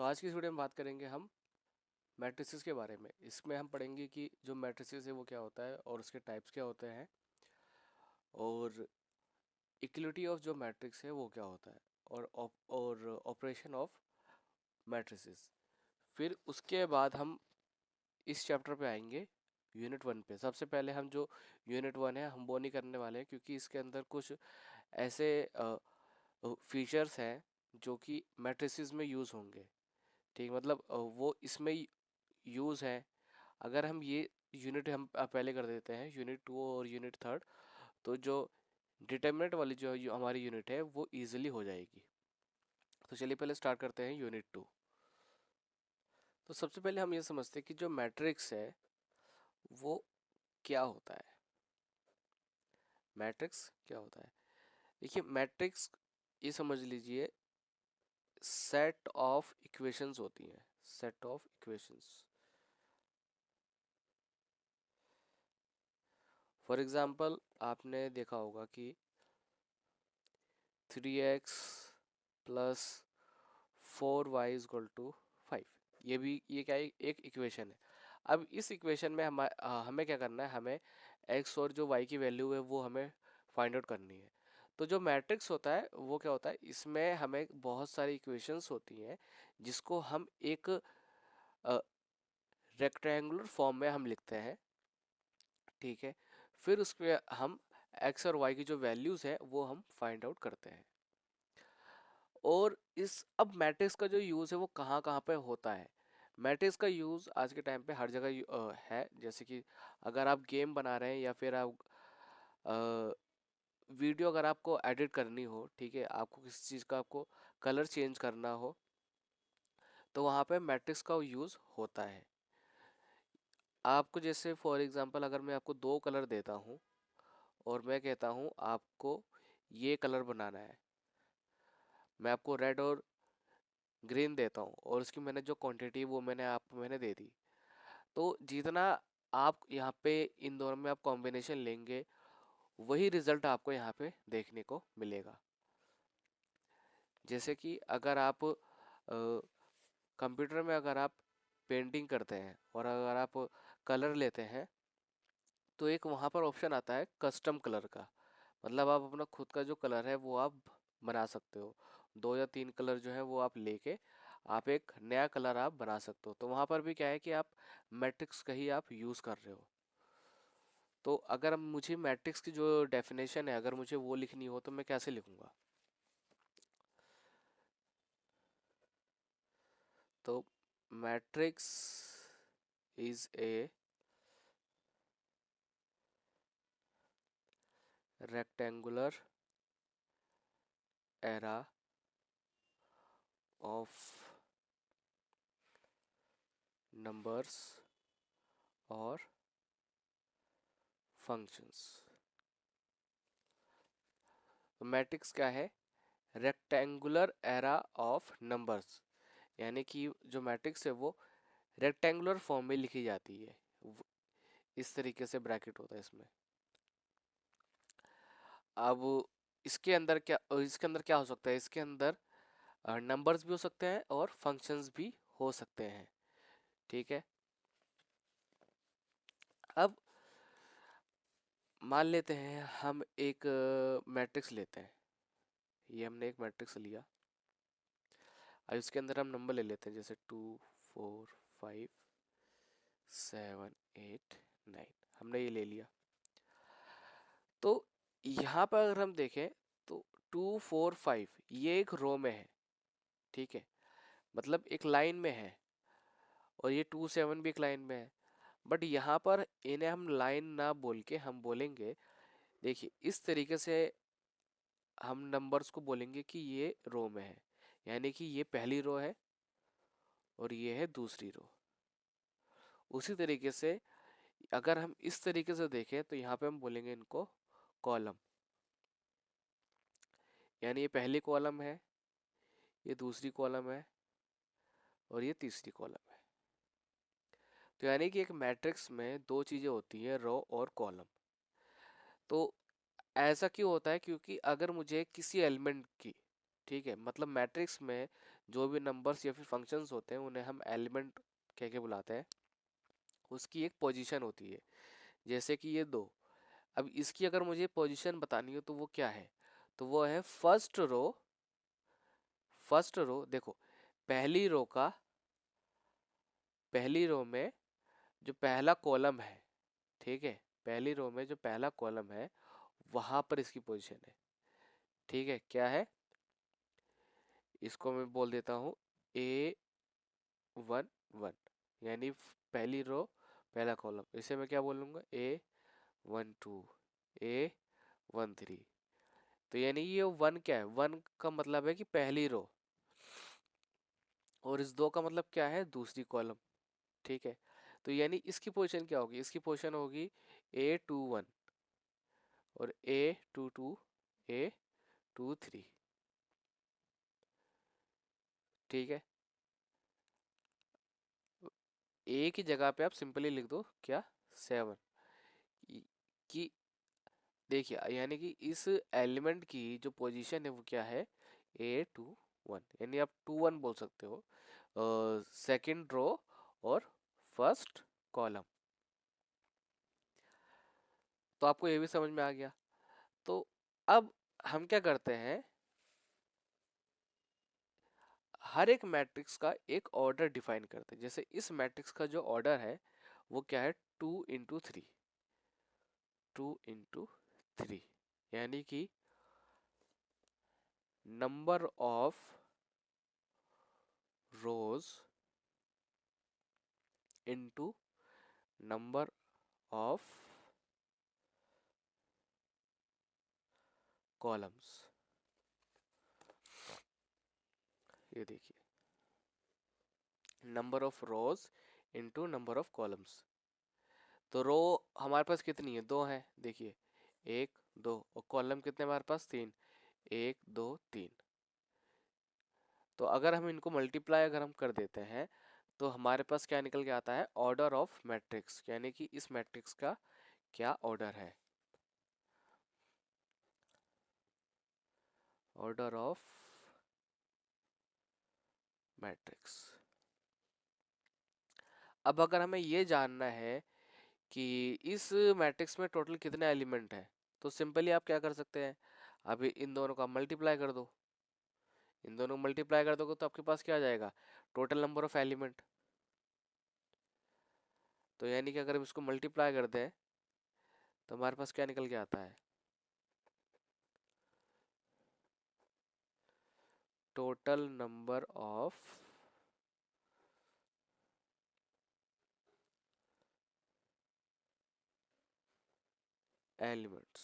आज की इस वीडियो में बात करेंगे हम मैट्रिसेस के बारे में। इसमें हम पढ़ेंगे कि जो मैट्रिसेस है वो क्या होता है और उसके टाइप्स क्या होते हैं, और इक्वलिटी ऑफ जो मैट्रिक्स है वो क्या होता है, और ऑपरेशन ऑफ मैट्रिसेस। फिर उसके बाद हम इस चैप्टर पे आएंगे यूनिट वन पे। सबसे पहले हम जो यूनिट वन है हम वो नहीं करने वाले हैं, क्योंकि इसके अंदर कुछ ऐसे फीचर्स हैं जो कि मैट्रिसेस में यूज़ होंगे। ठीक, मतलब वो इसमें यूज़ है। अगर हम ये यूनिट हम पहले कर देते हैं, यूनिट टू और यूनिट थर्ड, तो जो डिटर्मिनेंट वाली जो हमारी यूनिट है वो इजीली हो जाएगी। तो चलिए पहले स्टार्ट करते हैं यूनिट टू। तो सबसे पहले हम ये समझते हैं कि जो मैट्रिक्स है वो क्या होता है। मैट्रिक्स क्या होता है? देखिए, मैट्रिक्स ये समझ लीजिए सेट ऑफ इक्वेशंस होती हैं। Set of equations. For example, आपने देखा होगा कि 3x plus 4y is equal to 5। ये क्या है? एक इक्वेशन है। अब इस इक्वेशन में हमें क्या करना है? हमें x और जो y की वैल्यू है वो हमें फाइंड आउट करनी है। तो जो मैट्रिक्स होता है वो क्या होता है? इसमें हमें बहुत सारी इक्वेशंस होती हैं जिसको हम एक रेक्टेंगुलर फॉर्म में हम लिखते हैं। ठीक है, फिर उसमें हम x और y की जो वैल्यूज है वो हम फाइंड आउट करते हैं। और इस अब मैट्रिक्स का जो यूज़ है वो कहाँ कहाँ पे होता है? मैट्रिक्स का यूज़ आज के टाइम पे हर जगह है। जैसे कि अगर आप गेम बना रहे हैं या फिर आप वीडियो अगर आपको एडिट करनी हो, ठीक है, आपको किसी चीज़ का आपको कलर चेंज करना हो, तो वहाँ पे मैट्रिक्स का यूज़ होता है। आपको जैसे फॉर एग्जांपल अगर मैं आपको दो कलर देता हूँ और मैं कहता हूँ आपको ये कलर बनाना है, मैं आपको रेड और ग्रीन देता हूँ और उसकी मैंने जो क्वांटिटी वो मैंने दे दी, तो जितना आप यहाँ पे इन दोनों में आप कॉम्बिनेशन लेंगे वही रिजल्ट आपको यहाँ पे देखने को मिलेगा। जैसे कि अगर आप कंप्यूटर में अगर आप पेंटिंग करते हैं और अगर आप कलर लेते हैं, तो एक वहाँ पर ऑप्शन आता है कस्टम कलर का। मतलब आप अपना खुद का जो कलर है वो आप बना सकते हो। दो या तीन कलर जो है वो आप लेके आप एक नया कलर आप बना सकते हो। तो वहाँ पर भी क्या है कि आप मैट्रिक्स का ही आप यूज़ कर रहे हो। तो अगर मुझे मैट्रिक्स की जो डेफिनेशन है अगर मुझे वो लिखनी हो तो मैं कैसे लिखूँगा? तो matrix is a rectangular era of numbers और फंक्शंस। तो मैट्रिक्स क्या है? रेक्टेंगुलर एरा ऑफ नंबर्स, यानी कि जो मैट्रिक्स है वो रेक्टेंगुलर फॉर्म में लिखी जाती है। इस तरीके से ब्रैकेट होता है इसमें। अब इसके अंदर क्या हो सकता है? इसके अंदर नंबर्स भी हो सकते हैं और फंक्शंस भी हो सकते हैं। ठीक है, अब मान लेते हैं हम एक मैट्रिक्स लेते हैं। ये हमने एक मैट्रिक्स लिया। अब इसके अंदर हम नंबर ले लेते हैं, जैसे 2 4 5 7 8 9। हमने ये ले लिया। तो यहाँ पर अगर हम देखें तो 2 4 5 ये एक रो में है। ठीक है, मतलब एक लाइन में है, और ये 2 7 भी एक लाइन में है। बट यहाँ पर इन्हें हम लाइन ना बोल के हम बोलेंगे, देखिए इस तरीके से हम नंबर्स को बोलेंगे कि ये रो में है, यानी कि ये पहली रो है और ये है दूसरी रो। उसी तरीके से अगर हम इस तरीके से देखें तो यहाँ पे हम बोलेंगे इनको कॉलम, यानी ये पहली कॉलम है, ये दूसरी कॉलम है और ये तीसरी कॉलम है। तो यानी कि एक मैट्रिक्स में दो चीजें होती है, रो और कॉलम। तो ऐसा क्यों होता है? क्योंकि अगर मुझे किसी एलिमेंट की, ठीक है, मतलब मैट्रिक्स में जो भी नंबर्स या फिर फंक्शंस होते हैं उन्हें हम एलिमेंट कह के बुलाते हैं। उसकी एक पोजीशन होती है, जैसे कि ये दो। अब इसकी अगर मुझे पोजीशन बतानी हो तो वो क्या है, तो वो है फर्स्ट रो। फर्स्ट रो देखो, पहली रो का, पहली रो में जो पहला कॉलम है, ठीक है, पहली रो में जो पहला कॉलम है वहां पर इसकी पोजीशन है। ठीक है, क्या है, इसको मैं बोल देता हूँ A11, यानी पहली रो पहला कॉलम। इसे मैं क्या बोलूंगा, A12, A13। तो यानी ये वन क्या है, वन का मतलब है कि पहली रो, और इस दो का मतलब क्या है, दूसरी कॉलम। ठीक है, तो यानी इसकी पोजीशन क्या होगी, इसकी पोजीशन होगी A21 और A22, A23। ठीक है, ए की जगह पे आप सिंपली लिख दो क्या, 7। कि देखिए, यानी कि इस एलिमेंट की जो पोजीशन है वो क्या है, A21, यानी आप 21 बोल सकते हो, सेकंड रो और फर्स्ट कॉलम। तो आपको ये भी समझ में आ गया। तो अब हम क्या करते हैं, हर एक मैट्रिक्स का एक ऑर्डर डिफाइन करते हैं। जैसे इस मैट्रिक्स का जो ऑर्डर है वो क्या है, 2 into 3, 2 into 3, यानी कि number of rose into number of columns. ये देखिए, number of rose into number of columns. तो रो हमारे पास कितनी है, दो है, देखिए, एक दो, और कॉलम कितने हमारे पास, तीन, एक दो तीन। तो अगर हम इनको मल्टीप्लाई अगर हम कर देते हैं तो हमारे पास क्या निकल के आता है, ऑर्डर ऑफ मैट्रिक्स, यानी कि इस मैट्रिक्स का क्या ऑर्डर है, ऑर्डर ऑफ मैट्रिक्स। अब अगर हमें ये जानना है कि इस मैट्रिक्स में टोटल कितने एलिमेंट हैं, तो सिंपली आप क्या कर सकते हैं, अभी इन दोनों का मल्टीप्लाई कर दो। इन दोनों को मल्टीप्लाई कर दोगे तो आपके पास क्या आ जाएगा, टोटल नंबर ऑफ एलिमेंट। तो यानी कि अगर हम इसको मल्टीप्लाई कर दें तो हमारे पास क्या निकल के आता है, total number of elements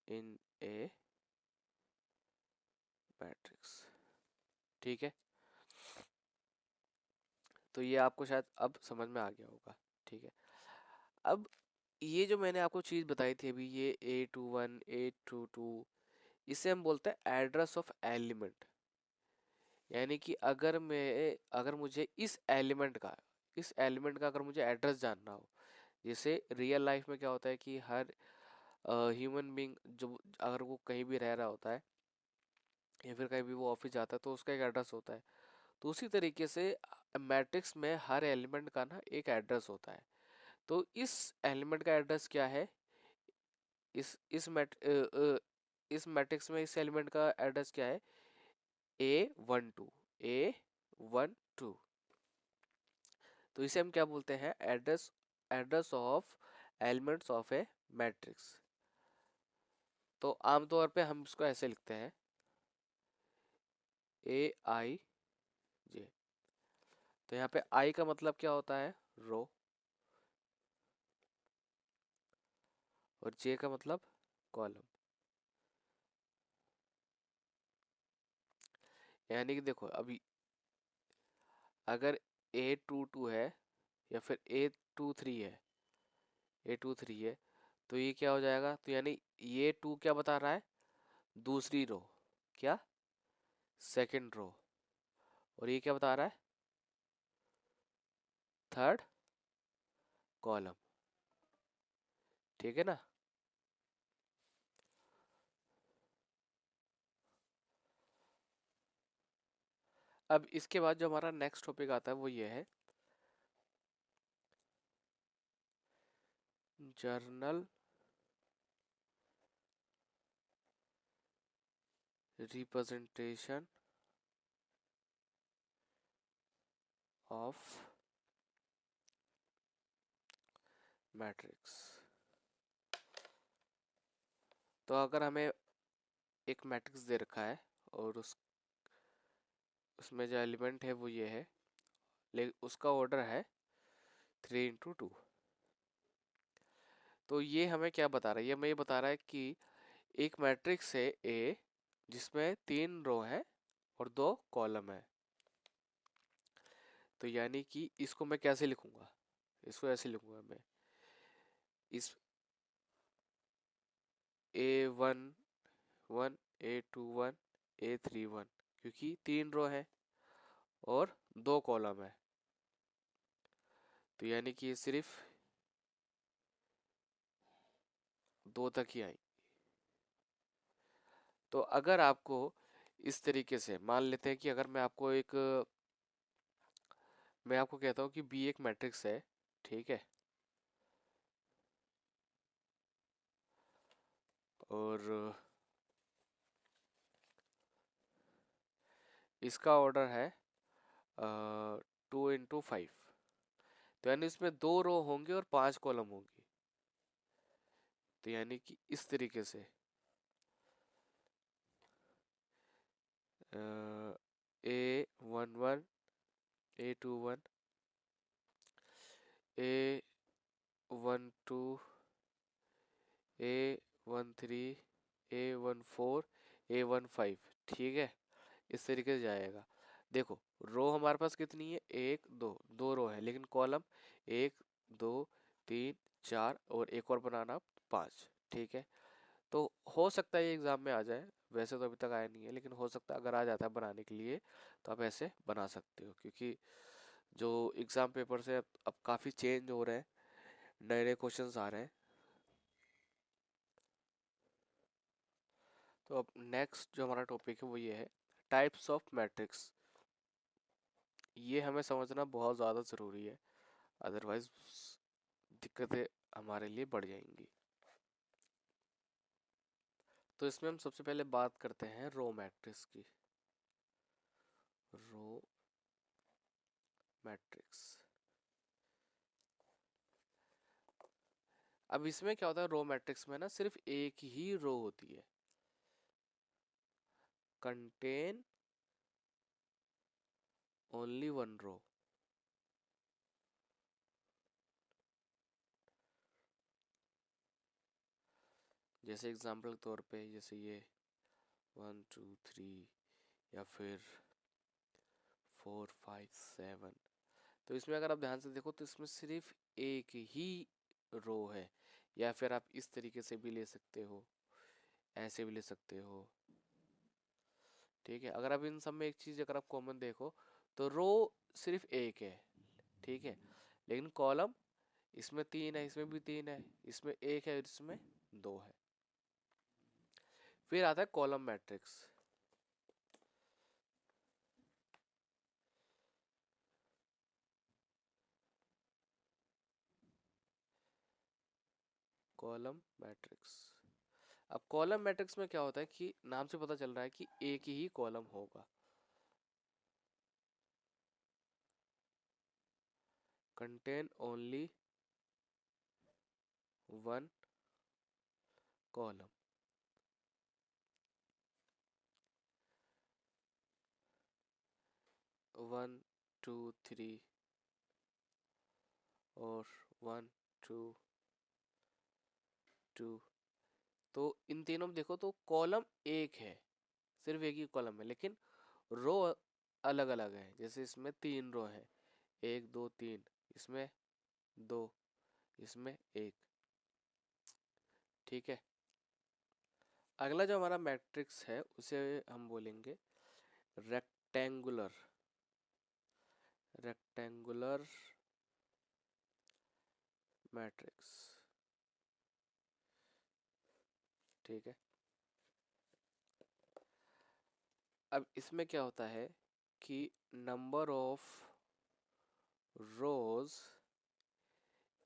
in A matrix. ठीक है, तो ये आपको शायद अब समझ में आ गया होगा। ठीक है, अब ये जो मैंने आपको चीज बताई थी अभी, ये A21, A22, इसे हम बोलते हैं एड्रेस ऑफ एलिमेंट। यानी कि अगर मुझे इस एलिमेंट का अगर मुझे एड्रेस जानना हो, जैसे रियल लाइफ में क्या होता है कि हर ह्यूमन बीइंग जो अगर वो कहीं भी रह रहा होता है या फिर कहीं भी वो ऑफिस जाता है तो उसका एक एड्रेस होता है। तो उसी तरीके से मैट्रिक्स में हर एलिमेंट का ना एक एड्रेस होता है। तो इस एलिमेंट का एड्रेस क्या है, इस इस मैट इस मैट्रिक्स में इस एलिमेंट का एड्रेस क्या है, A12। तो इसे हम क्या बोलते हैं, address, address of elements of A matrix. तो आमतौर पे हम इसको ऐसे लिखते हैं, AIJ। तो यहाँ पे आई का मतलब क्या होता है, रो, और जे का मतलब कॉलम। यानी कि देखो अभी अगर A22 है या फिर A23 है, A23 है, तो ये क्या हो जाएगा, तो यानी ये टू क्या बता रहा है, दूसरी रो, क्या, सेकंड रो, और ये क्या बता रहा है, थर्ड कॉलम। ठीक है ना। अब इसके बाद जो हमारा नेक्स्ट टॉपिक आता है वो ये है जर्नल रिप्रेजेंटेशन ऑफ मैट्रिक्स। तो अगर हमें एक मैट्रिक्स दे रखा है और उसमें जो एलिमेंट है वो ये है, लेकिन उसका ऑर्डर है 3 × 2। तो ये हमें क्या बता रहा है? ये हमें ये बता रहा है कि एक मैट्रिक्स है ए जिसमें 3 रो है और 2 कॉलम है। तो यानी कि इसको मैं कैसे लिखूंगा? इसको ऐसे लिखूंगा मैं, इस A11, A21, A31, क्योंकि 3 रो है और 2 कॉलम है। तो यानी कि ये सिर्फ 2 तक ही आई। तो अगर आपको इस तरीके से मान लेते हैं कि अगर मैं आपको कहता हूँ कि बी एक मैट्रिक्स है, ठीक है, और इसका ऑर्डर है 2 × 5। तो यानी इसमें 2 रो होंगे और 5 कॉलम होंगी। तो यानी कि इस तरीके से A11, A21, A12, A13, A14, A15, ठीक है, इस तरीके से जाएगा। देखो, रो हमारे पास कितनी है? 1 2 2 रो है, लेकिन कॉलम 1 2 3 4 और एक और बनाना 5, ठीक है। तो हो सकता है ये एग्जाम में आ जाए, वैसे तो अभी तक आया नहीं है, लेकिन हो सकता है अगर आ जाता है बनाने के लिए तो आप ऐसे बना सकते हो, क्योंकि जो एग्जाम पेपर से अब काफ़ी चेंज हो रहे हैं, नए नए क्वेश्चंस आ रहे हैं। तो अब नेक्स्ट जो हमारा टॉपिक है वो ये है टाइप्स ऑफ मैट्रिक्स। ये हमें समझना बहुत ज़्यादा ज़रूरी है, अदरवाइज दिक्कतें हमारे लिए बढ़ जाएंगी। तो इसमें हम सबसे पहले बात करते हैं रो मैट्रिक्स की। Row matrix. अब इसमें क्या होता है, रो मैट्रिक्स में ना सिर्फ एक ही रो होती है, कंटेन ओनली 1 रो। जैसे एग्जांपल के तौर पे, जैसे ये 1 2 3 या फिर 4 5 7। तो इसमें अगर आप ध्यान से देखो तो इसमें सिर्फ एक ही रो है, या फिर आप इस तरीके से भी ले सकते हो, ऐसे भी ले सकते हो, ठीक है। अगर आप इन सब में एक चीज अगर आप कॉमन देखो तो रो सिर्फ एक है, ठीक है, लेकिन कॉलम इसमें 3 है, इसमें भी 3 है, इसमें 1 है, इसमें 2 है। फिर आता है कॉलम मैट्रिक्स। Column matrix. अब कॉलम मैट्रिक्स में क्या होता है कि नाम से पता चल रहा है कि एक ही कॉलम होगा, कंटेन ओनली 1 कॉलम। 1 2 3 और 1 2 2। तो इन तीनों में देखो तो कॉलम एक है, सिर्फ एक ही कॉलम है, लेकिन रो अलग अलग है। जैसे इसमें 3 रो है, 1 2 3, इसमें 2, इसमें 1, ठीक है। अगला जो हमारा मैट्रिक्स है उसे हम बोलेंगे रेक्टेंगुलर। रेक्टेंगुलर मैट्रिक्स, ठीक है। अब इसमें क्या होता है कि नंबर ऑफ रोज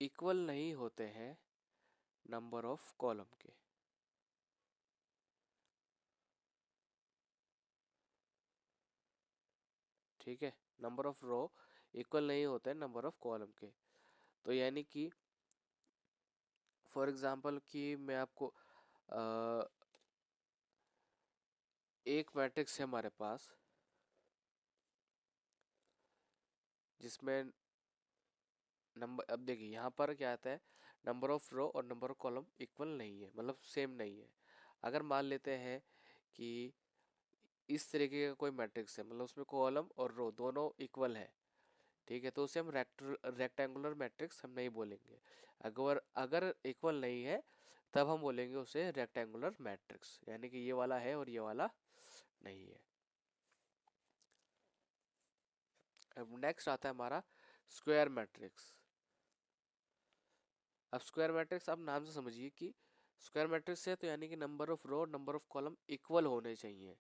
इक्वल नहीं होते हैं नंबर ऑफ कॉलम के। ठीक है, नंबर ऑफ रो इक्वल नहीं होते हैं नंबर ऑफ कॉलम के। तो यानी कि फॉर एग्जांपल कि मैं आपको एक मैट्रिक्स है हमारे पास जिसमें नंबर, अब देखिए यहाँ पर क्या आता है, नंबर ऑफ रो और नंबर ऑफ कॉलम इक्वल नहीं है, मतलब सेम नहीं है। अगर मान लेते हैं कि इस तरीके का कोई मैट्रिक्स है, मतलब उसमें कॉलम और रो दोनों इक्वल है, ठीक है, तो उसे हम रेक्टेंगुलर मैट्रिक्स हम नहीं बोलेंगे। अगर अगर इक्वल नहीं है तब हम बोलेंगे उसे रेक्टेंगुलर मैट्रिक्स, यानी कि ये वाला है और ये वाला नहीं है। अब नेक्स्ट आता है हमारा स्क्वायर मैट्रिक्स। अब स्क्वायर मैट्रिक्स आप नाम से समझिए कि स्क्वायर मैट्रिक्स है तो यानी कि number of row number of column equal होने चाहिए।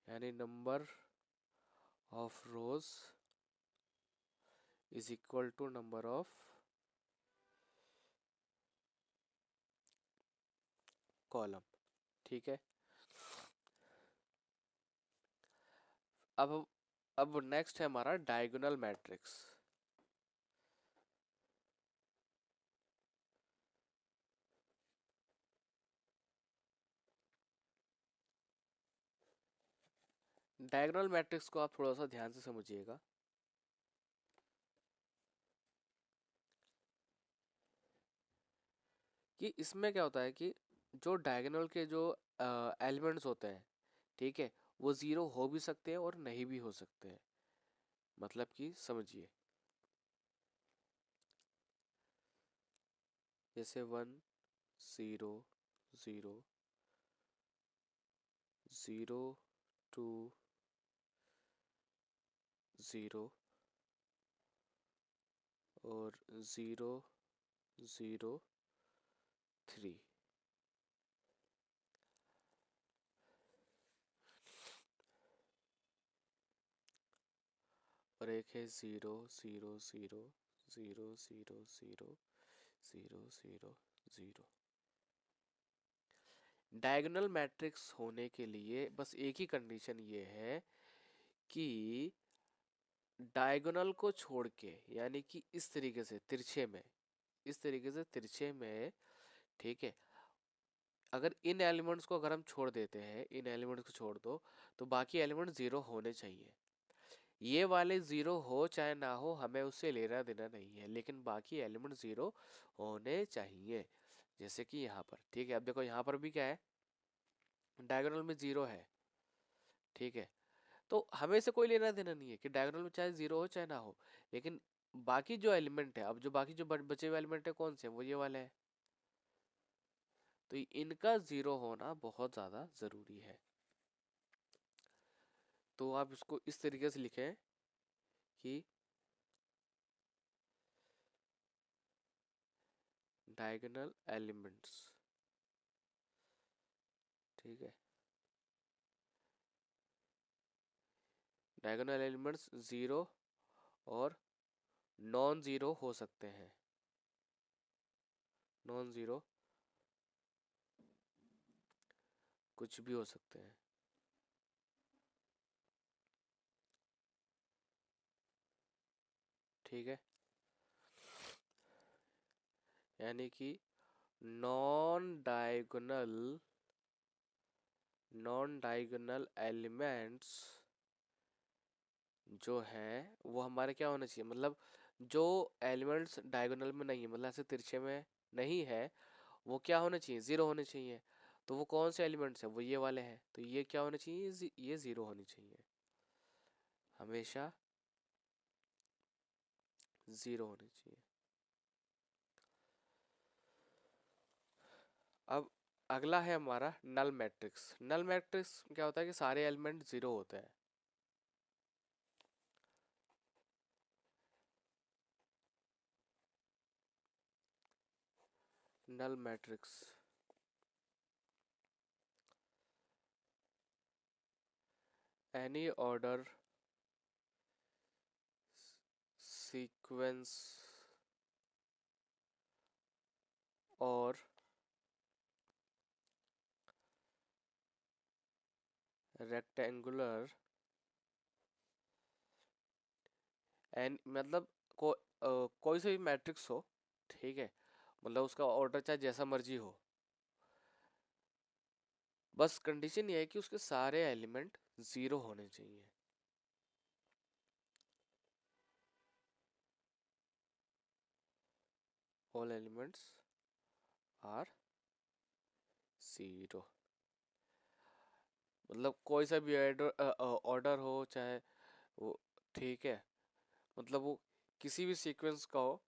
यानी number of rows is equal to number of column. ठीक है, अब अब नेक्स्ट है हमारा डायगोनल मैट्रिक्स। डायगोनल मैट्रिक्स को आप थोड़ा सा ध्यान से समझिएगा कि इसमें क्या होता है कि जो डायगोनल के जो एलिमेंट्स होते हैं, ठीक है, वो जीरो हो भी सकते हैं और नहीं भी हो सकते हैं। मतलब कि समझिए, जैसे 1 0 0 0 2 0 और 0 0 3। और एक है 0 0 0 0 0 0 0 0 0। डायगोनल मैट्रिक्स होने के लिए बस एक ही कंडीशन ये है कि डायगोनल को छोड़ के, यानी कि इस तरीके से तिरछे में, इस तरीके से तिरछे में, ठीक है, अगर इन एलिमेंट्स को अगर हम छोड़ देते हैं, इन एलिमेंट्स को छोड़ दो, तो बाकी एलिमेंट जीरो होने चाहिए। ये वाले जीरो हो चाहे ना हो हमें उससे लेना देना नहीं है, लेकिन बाकी एलिमेंट जीरो होने चाहिए। जैसे कि यहाँ पर, ठीक है, अब देखो यहाँ पर भी क्या है, डायगोनल में जीरो है, ठीक है, तो हमें से कोई लेना देना नहीं है कि डायगोनल में चाहे जीरो हो चाहे ना हो, लेकिन बाकी जो एलिमेंट है, अब जो बाकी जो बचे हुए एलिमेंट है कौन से, वो ये वाले हैं, तो इनका जीरो होना बहुत ज्यादा जरूरी है। तो आप इसको इस तरीके से लिखें कि डायगोनल एलिमेंट्स, ठीक है, डायगोनल एलिमेंट्स जीरो और नॉन जीरो हो सकते हैं, नॉन जीरो कुछ भी हो सकते हैं। ठीक है, यानी कि non diagonal, non diagonal elements जो हैं वो हमारे क्या होने चाहिए, मतलब जो एलिमेंट्स डायगोनल में नहीं है, मतलब ऐसे तिरछे में नहीं है, वो क्या होने चाहिए, जीरो होने चाहिए। तो वो कौन से एलिमेंट्स हैं, वो ये वाले हैं, तो ये क्या होने चाहिए, ये जीरो होनी चाहिए, हमेशा जीरो होनी चाहिए। अब अगला है हमारा नल मैट्रिक्स। नल मैट्रिक्स क्या होता है कि सारे एलिमेंट जीरो होते हैं। null matrix, any order sequence or rectangular एन मतलब कोई सा भी मैट्रिक्स हो, ठीक है, मतलब उसका ऑर्डर चाहे जैसा मर्जी हो, बस कंडीशन ये है कि उसके सारे एलिमेंट जीरो होने चाहिए। ऑल एलिमेंट्स आर जीरो, मतलब कोई सा भी ऑर्डर हो चाहे वो, ठीक है, मतलब वो किसी भी सीक्वेंस का हो,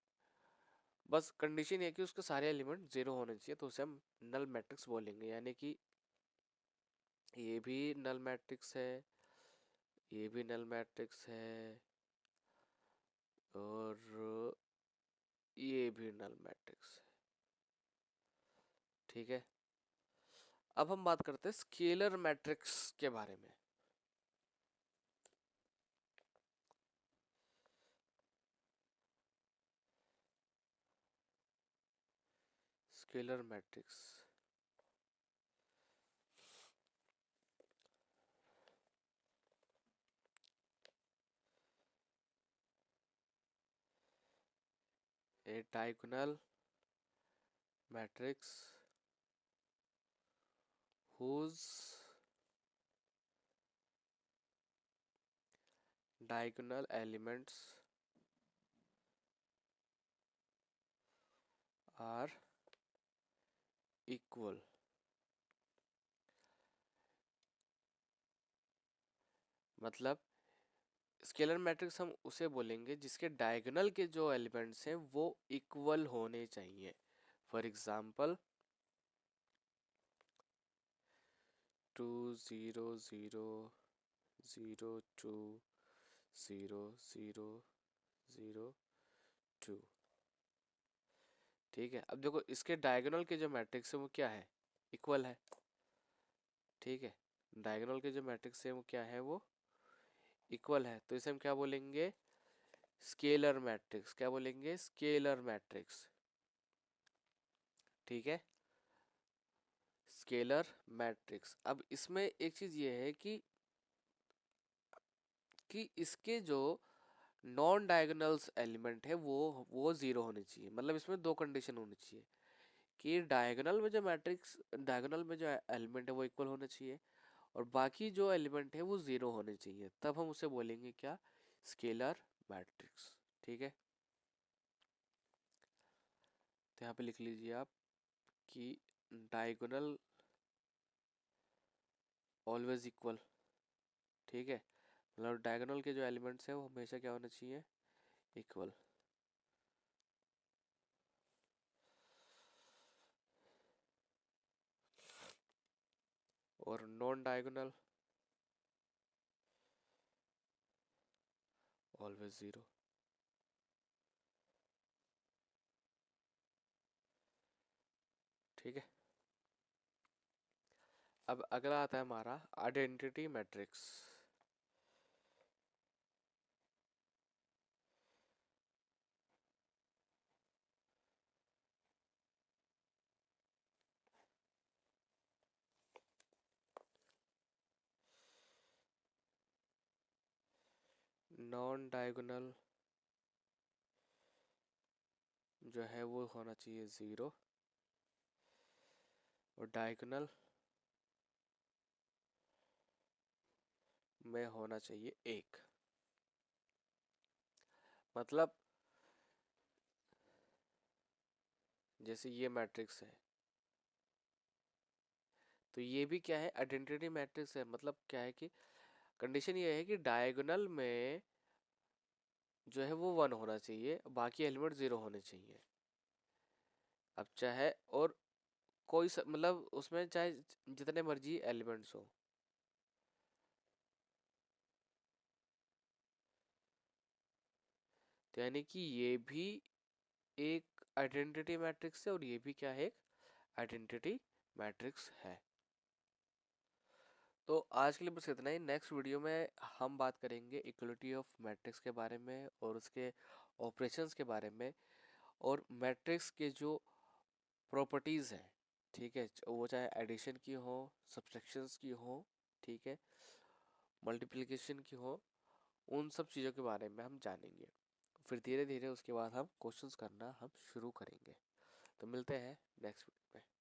बस कंडीशन ये है कि उसके सारे एलिमेंट जीरो होने चाहिए, तो उसे हम नल मैट्रिक्स बोलेंगे। यानी कि ये भी नल मैट्रिक्स है, ये भी नल मैट्रिक्स है, और ये भी नल मैट्रिक्स है, ठीक है। अब हम बात करते हैं स्केलर मैट्रिक्स के बारे में। Scalar matrix, A diagonal matrix whose diagonal elements are equal। मतलब स्केलर मैट्रिक्स हम उसे बोलेंगे जिसके डायगोनल के जो एलिमेंट्स हैं वो इक्वल होने चाहिए। फॉर एग्जाम्पल 2 0 0 0 2 0 0 0 2, ठीक है। अब देखो इसके डायगोनल के जो मैट्रिक्स है वो क्या है, इक्वल है, ठीक है। डायगोनल के जो मैट्रिक्स है वो क्या है, वो इक्वल है, तो इसे हम क्या बोलेंगे, स्केलर मैट्रिक्स। क्या बोलेंगे, स्केलर मैट्रिक्स, ठीक है, स्केलर मैट्रिक्स। अब इसमें एक चीज ये है कि इसके जो नॉन डायगोनल्स एलिमेंट है वो जीरो होने चाहिए। मतलब इसमें दो कंडीशन होनी चाहिए कि डायगोनल में जो मैट्रिक्स, डायगोनल में जो एलिमेंट है वो इक्वल होना चाहिए, और बाकी जो एलिमेंट है वो जीरो होने चाहिए, तब हम उसे बोलेंगे क्या, स्केलर मैट्रिक्स, ठीक है। तो यहाँ पे लिख लीजिए आप कि डायगोनल ऑलवेज इक्वल, ठीक है, मतलब डायगोनल के जो एलिमेंट्स हैं वो हमेशा क्या होना चाहिए, इक्वल। और नॉन डायगोनल ऑलवेज जीरो, ठीक है। अब अगला आता है हमारा आइडेंटिटी मैट्रिक्स। नॉन डायगोनल जो है वो होना चाहिए जीरो, और डायगोनल में होना चाहिए एक। मतलब जैसे ये मैट्रिक्स है, तो ये भी क्या है, आइडेंटिटी मैट्रिक्स है। मतलब क्या है कि कंडीशन ये है कि डायगोनल में जो है वो वन होना चाहिए, बाकी एलिमेंट जीरो होने चाहिए। अब चाहे और मतलब उसमें चाहे जितने मर्जी एलिमेंट्स हो, तो यानी कि ये भी एक आइडेंटिटी मैट्रिक्स है और ये भी क्या है, एक आइडेंटिटी मैट्रिक्स है। तो आज के लिए बस इतना ही। नेक्स्ट वीडियो में हम बात करेंगे इक्वलिटी ऑफ मैट्रिक्स के बारे में और उसके ऑपरेशंस के बारे में, और मैट्रिक्स के जो प्रॉपर्टीज़ हैं, ठीक है, वो चाहे एडिशन की हो, सब्सट्रैक्शंस की हो, ठीक है, मल्टीप्लिकेशन की हो, उन सब चीज़ों के बारे में हम जानेंगे। फिर धीरे धीरे उसके बाद हम क्वेश्चंस करना हम शुरू करेंगे। तो मिलते हैं नेक्स्ट वीडियो में।